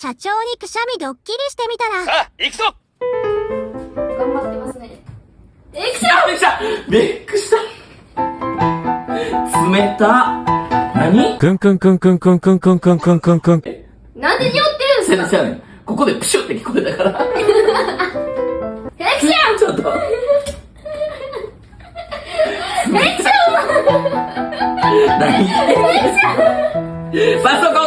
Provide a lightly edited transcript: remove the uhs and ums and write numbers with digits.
社長にくしゃみドッキリしてみたら。さあ、行くぞ。頑張ってますね。びっくりした。冷た。何？くんくんくんくんくんくんくんくんくんくんくん。なんで匂ってるんすか？ここでプシュって聞こえたから。エクションちょっと。エクション何？パソコン